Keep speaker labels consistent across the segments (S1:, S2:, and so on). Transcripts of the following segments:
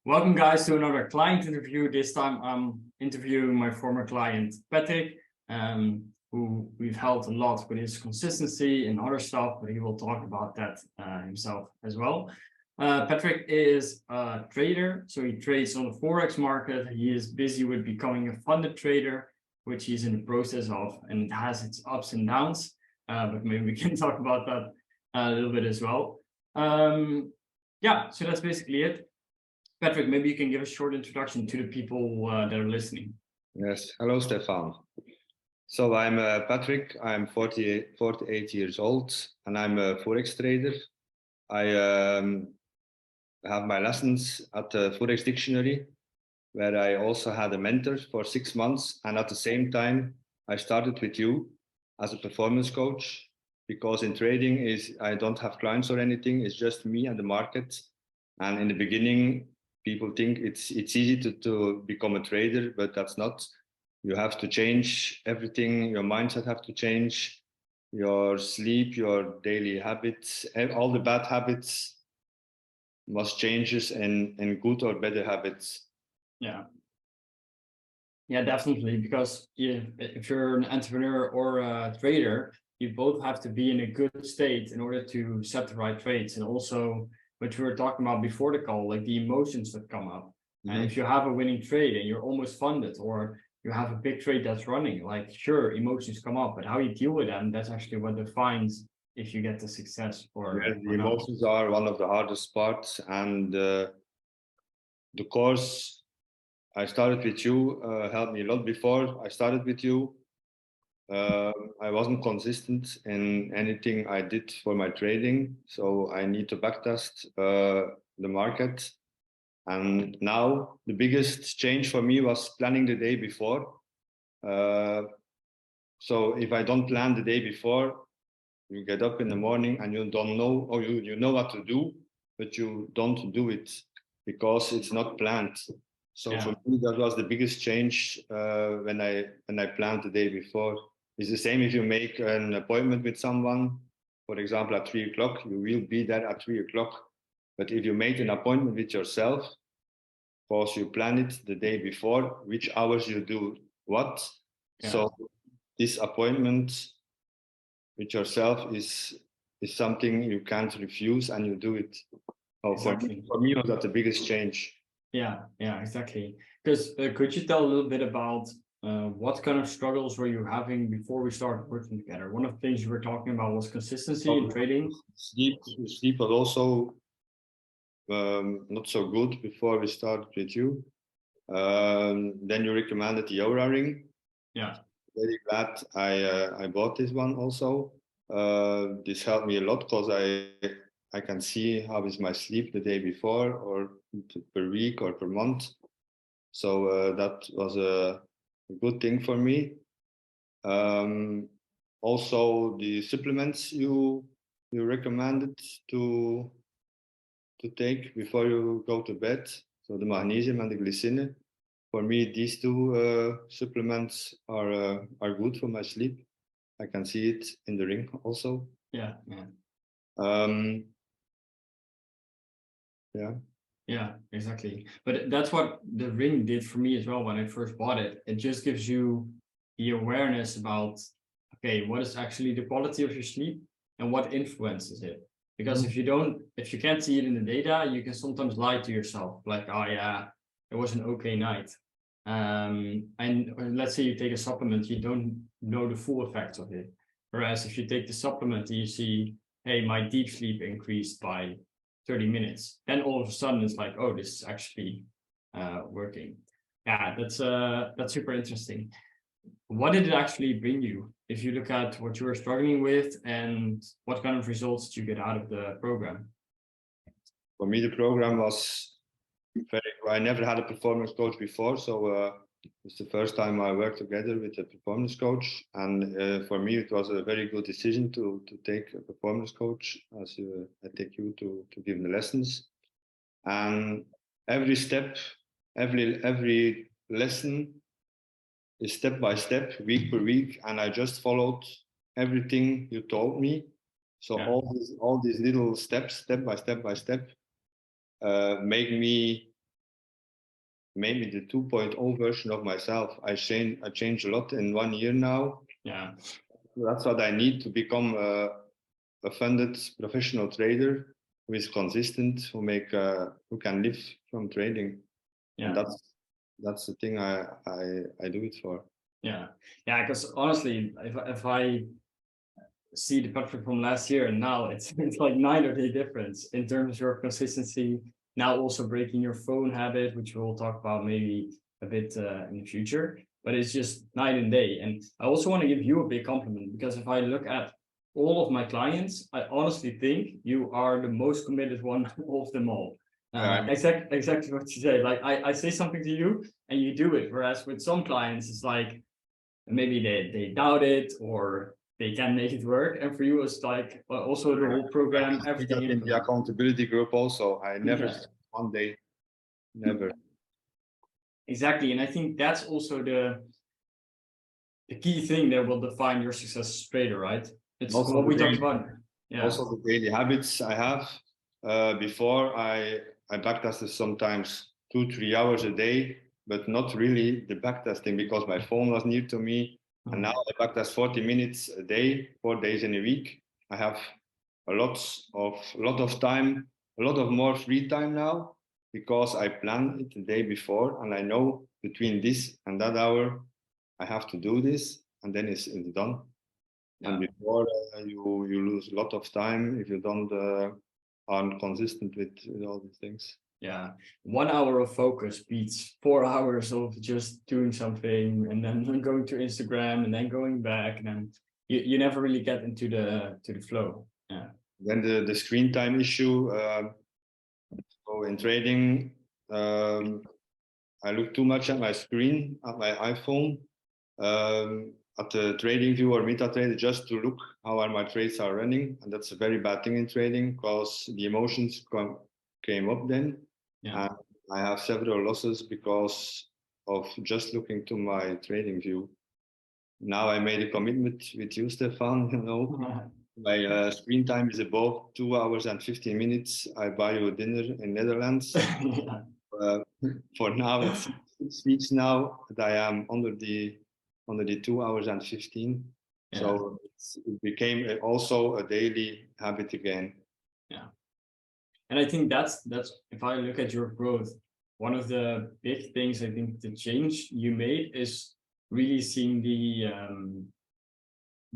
S1: Welcome guys to another client interview. This time I'm interviewing my former client, Patrick, who we've helped a lot with his consistency and other stuff, but he will talk about that himself as well. Patrick is a trader, so he trades on the Forex market. He is busy with becoming a funded trader, which he's in the process of, and it has its ups and downs, but maybe we can talk about that a little bit as well. Yeah, so that's basically it. Patrick, maybe you can give a short introduction to the people that are listening.
S2: Yes, hello Stefan. So I'm Patrick, I'm 48 years old and I'm a Forex trader. I have my lessons at the Forex Dictionary, where I also had a mentor for 6 months. And at the same time, I started with you as a performance coach, because in trading I don't have clients or anything, it's just me and the market. And in the beginning, people think it's easy to become a trader, but that's not. You have to change everything. Your mindset have to change, your sleep, your daily habits, all the bad habits must changes in good or better habits.
S1: Yeah, definitely. Because if you're an entrepreneur or a trader, you both have to be in a good state in order to set the right trades. And also, what we were talking about before the call, like the emotions that come up. And if you have a winning trade and you're almost funded, or you have a big trade that's running, like sure, emotions come up, but how you deal with them, that's actually what defines if you get the success or
S2: the emotions are one of the hardest parts. And the course I started with you helped me a lot. Before I started with you, I wasn't consistent in anything I did for my trading, so I need to backtest the market. And now the biggest change for me was planning the day before. So if I don't plan the day before, you get up in the morning and you don't know, or you know what to do, but you don't do it because it's not planned. So for me, that was the biggest change when I planned the day before. It's the same if you make an appointment with someone, for example, at 3 o'clock, you will be there at 3 o'clock. But if you make an appointment with yourself, because you plan it the day before, which hours you do what. So this appointment with yourself is something you can't refuse, and you do it. Oh, exactly. For me, was that the biggest change.
S1: Yeah, exactly. Because could you tell a little bit about what kind of struggles were you having before we started working together? One of the things you were talking about was consistency in trading.
S2: Sleep was also not so good before we started with you. Then you recommended the Aura ring.
S1: Yeah.
S2: Very glad I bought this one also. This helped me a lot because I can see how is my sleep the day before, or per week or per month. So that was a good thing for me. Also, the supplements you recommended to take before you go to bed. So the magnesium and the glycine. For me, these two supplements are good for my sleep. I can see it in the ring also.
S1: Yeah. Yeah, exactly. But that's what the ring did for me as well when I first bought it. It just gives you the awareness about, okay, what is actually the quality of your sleep and what influences it. Because if you can't see it in the data, you can sometimes lie to yourself, like, oh yeah, it was an okay night. And let's say you take a supplement, you don't know the full effects of it. Whereas if you take the supplement and you see, hey, my deep sleep increased by 30 minutes, then all of a sudden it's like, oh, this is actually working. Yeah, that's super interesting. What did it actually bring you if you look at what you were struggling with, and what kind of results did you get out of the program?
S2: For me, the program was I never had a performance coach before, so it's the first time I worked together with a performance coach. And for me, it was a very good decision to take a performance coach, as I take you to give the lessons. And every step, every lesson is step by step, week per week, and I just followed everything you told me. So all these little steps, step by step, make me maybe the 2.0 version of myself. I changed a lot in 1 year now.
S1: Yeah.
S2: That's what I need to become a funded professional trader who is consistent, who can live from trading.
S1: Yeah.
S2: And that's the thing I do it for.
S1: Yeah. Yeah. Because honestly, if I see the Patrick from last year and now, it's like 9 or 10 difference in terms of your consistency. Now also breaking your phone habit, which we'll talk about maybe a bit in the future. But it's just night and day. And I also want to give you a big compliment, because if I look at all of my clients, I honestly think you are the most committed one of them all. Exactly what you say. Like I say something to you and you do it. Whereas with some clients, it's like maybe they doubt it or they can make it work. And for you, it's like also the whole program, everything
S2: in the accountability group also. I never one day, never.
S1: Exactly. And I think that's also the key thing that will define your success as a trader, right? It's also what we talked about. Yeah.
S2: Also the daily habits I have. Before I backtested sometimes 2-3 hours a day, but not really the backtesting because my phone was near to me. And now I backtest 40 minutes a day, 4 days in a week. I have a lot of time, a lot of more free time now because I plan it the day before and I know between this and that hour I have to do this, and then it's done. Yeah. And before you lose a lot of time if you don't aren't consistent with all these things.
S1: Yeah, 1 hour of focus beats 4 hours of just doing something and then going to Instagram and then going back, and then you never really get into the flow. Yeah.
S2: Then the screen time issue. So in trading, I look too much at my screen, at my iPhone, at the trading view or MetaTrader just to look how my trades are running. And that's a very bad thing in trading because the emotions came up then. Yeah. And I have several losses because of just looking to my trading view. Now I made a commitment with you, Stefan, you know. My screen time is above 2 hours and 15 minutes. I buy you a dinner in Netherlands. For now, it's 6 weeks now that I am under the 2 hours and 15. Yeah. So it became also a daily habit again.
S1: Yeah. And I think that's if I look at your growth, one of the big things I think the change you made is really seeing the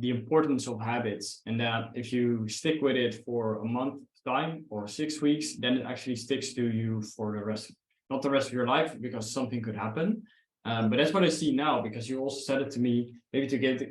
S1: importance of habits, and that if you stick with it for a month time or 6 weeks, then it actually sticks to you for the rest, not the rest of your life, because something could happen. But that's what I see now, because you also said it to me, maybe to give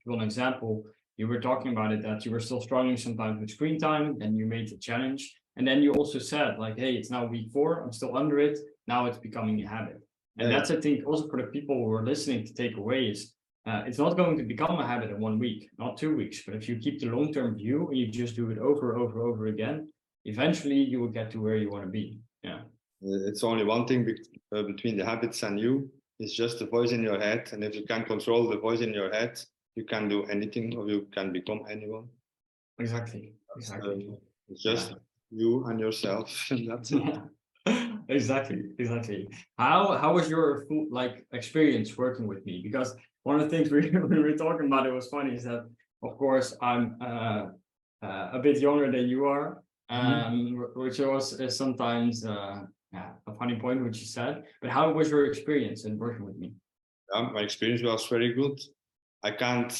S1: one example, you were talking about it, that you were still struggling sometimes with screen time, and you made the challenge. And then you also said like, hey, it's now week 4, I'm still under it. Now it's becoming a habit. And that's, I think, also for the people who are listening to take away is, it's not going to become a habit in 1 week, not 2 weeks. But if you keep the long-term view and you just do it over again, eventually you will get to where you want to be. Yeah.
S2: It's only one thing between the habits and you. It's just the voice in your head. And if you can control the voice in your head, you can do anything or you can become anyone.
S1: Exactly.
S2: It's just you and yourself. That's it.
S1: Yeah. Exactly. How was your experience working with me? Because one of the things we were talking about, it was funny, is that of course I'm a bit younger than you are, which was sometimes a funny point which you said. But how was your experience in working with me?
S2: My experience was very good. I can't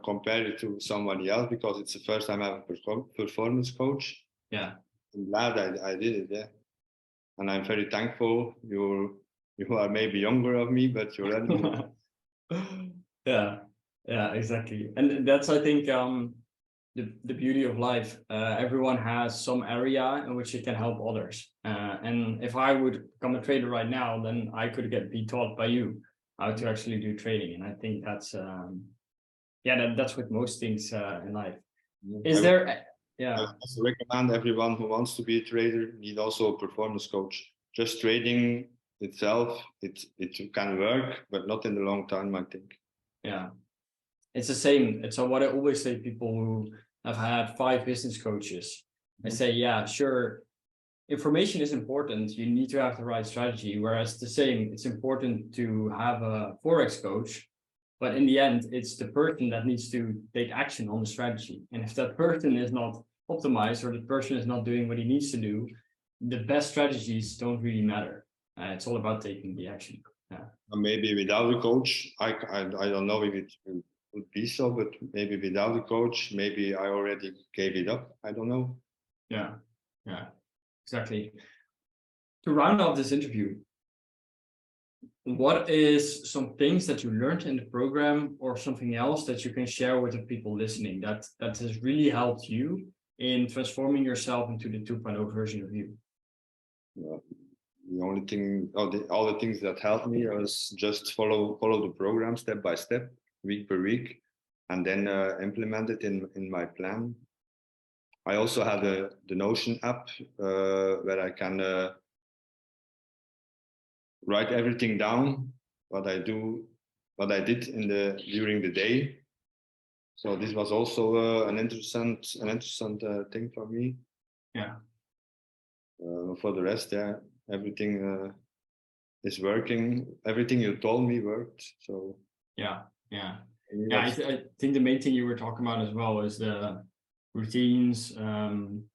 S2: compare it to somebody else because it's the first time I have a performance coach.
S1: Yeah,
S2: I'm glad I did it. Yeah, and I'm very thankful. You are maybe younger of me, but you're ready.
S1: Yeah, exactly. And that's, I think, the beauty of life. Everyone has some area in which it can help others. And if I would become a trader right now, then I could be taught by you how to actually do trading. And I think that's that's with most things in life. Is there? Yeah.
S2: I also recommend everyone who wants to be a trader need also a performance coach. Just trading itself, it can work, but not in the long time, I think.
S1: Yeah, it's the same. It's what I always say. People who have had 5 business coaches, I say, yeah, sure, information is important. You need to have the right strategy. Whereas the same, it's important to have a Forex coach, but in the end, it's the person that needs to take action on the strategy. And if that person is not optimized or the person is not doing what he needs to do, the best strategies don't really matter. It's all about taking the action. Yeah.
S2: Maybe without a coach, I don't know if it would be so, but maybe without a coach, maybe I already gave it up. I don't know.
S1: Yeah, yeah, exactly. To round off this interview, what is some things that you learned in the program or something else that you can share with the people listening that has really helped you in transforming yourself into the 2.0 version of you?
S2: The only thing, all the things that helped me was just follow the program step by step, week per week, and then implement it in my plan. I also had the Notion app where I can write everything down, what I did during the day. So this was also an interesting thing for me.
S1: Yeah.
S2: For the rest, yeah, everything is working. Everything you told me worked. So
S1: yeah. I think the main thing you were talking about as well is the routines,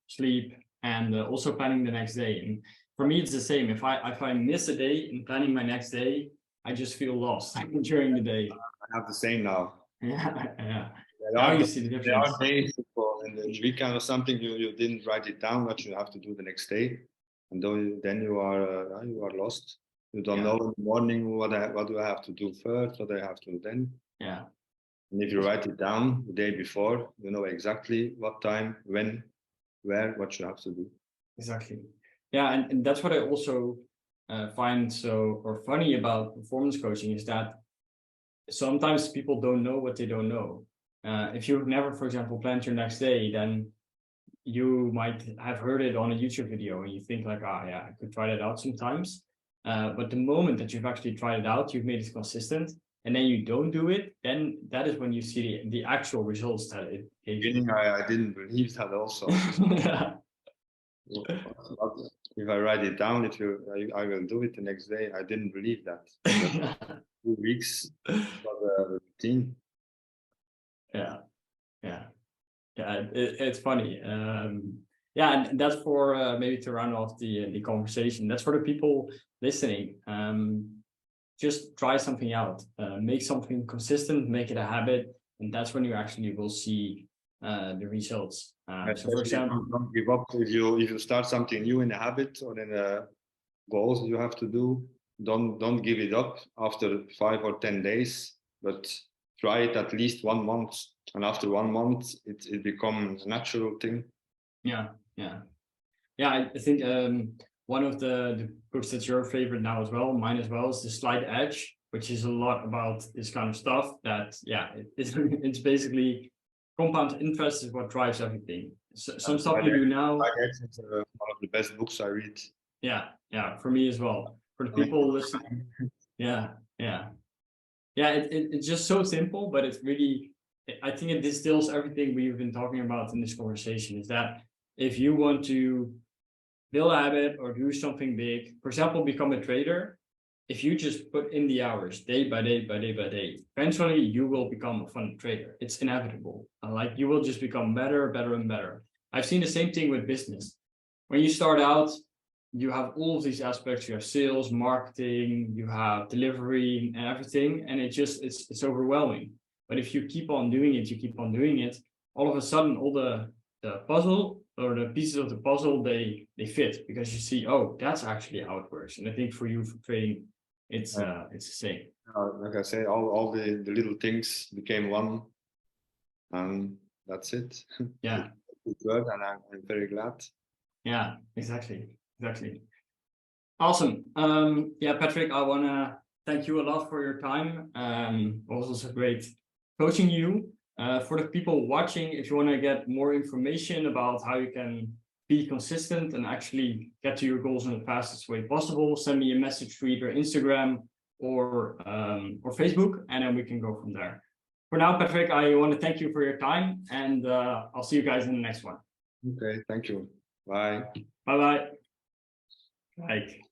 S1: sleep, and also planning the next day. And for me, it's the same. If I miss a day in planning my next day, I just feel lost during the day.
S2: I have the same now.
S1: Yeah. Now you see the difference.
S2: There are days in the weekend or something you didn't write it down what you have to do the next day, and then you are lost. You don't know in the morning what do I have to do first, what I have to do then.
S1: Yeah.
S2: And if you write it down the day before, you know exactly what time, when, where, what you have to do.
S1: Exactly. Yeah, and that's what I also find funny about performance coaching is that sometimes people don't know what they don't know. If you've never, for example, planned your next day, then you might have heard it on a YouTube video and you think like, yeah, I could try that out sometimes. But the moment that you've actually tried it out, you've made it consistent, and then you don't do it, then that is when you see the actual results that it gave you.
S2: I didn't believe that also.
S1: Yeah.
S2: If I write it down, I will do it the next day. I didn't believe that. 2 weeks for the routine.
S1: Yeah. It's funny. Yeah, and that's for maybe to round off the conversation. That's for the people listening. Just try something out. Make something consistent. Make it a habit, and that's when you actually will see the results. So, for example,
S2: don't give up if you start something new in a habit or in a goals you have to do. Don't give it up after 5 or 10 days, but try it at least 1 month, and after 1 month it becomes a natural thing.
S1: Yeah. I think one of the books that's your favorite now as well, mine as well, is The Slight Edge, which is a lot about this kind of stuff. That it's basically compound interest is what drives everything. So, some stuff you do now.
S2: It's one of the best books I read.
S1: Yeah, for me as well. For the people listening, it's just so simple, but it's really, I think it distills everything we've been talking about in this conversation. Is that if you want to build a habit or do something big, for example, become a trader, if you just put in the hours day by day, eventually you will become a fun trader. It's inevitable. Like you will just become better and better. I've seen the same thing with business. When you start out, you have all of these aspects. You have sales, marketing, you have delivery and everything. And it's overwhelming. But if you keep on doing it, all of a sudden, all the puzzle or the pieces of the puzzle, they fit because you see, oh, that's actually how it works. And I think for you, for trading, it's the same.
S2: Like I say, all the little things became one, and that's it.
S1: Yeah.
S2: It worked, and I'm very glad.
S1: Yeah, exactly. Awesome. Patrick, I want to thank you a lot for your time. Also so great coaching you. For the people watching, if you want to get more information about how you can be consistent and actually get to your goals in the fastest way possible, send me a message through either Instagram or Facebook, and then we can go from there. For now, Patrick, I want to thank you for your time, and I'll see you guys in the next one.
S2: Okay, thank you. Bye.
S1: Bye-bye. Kijk.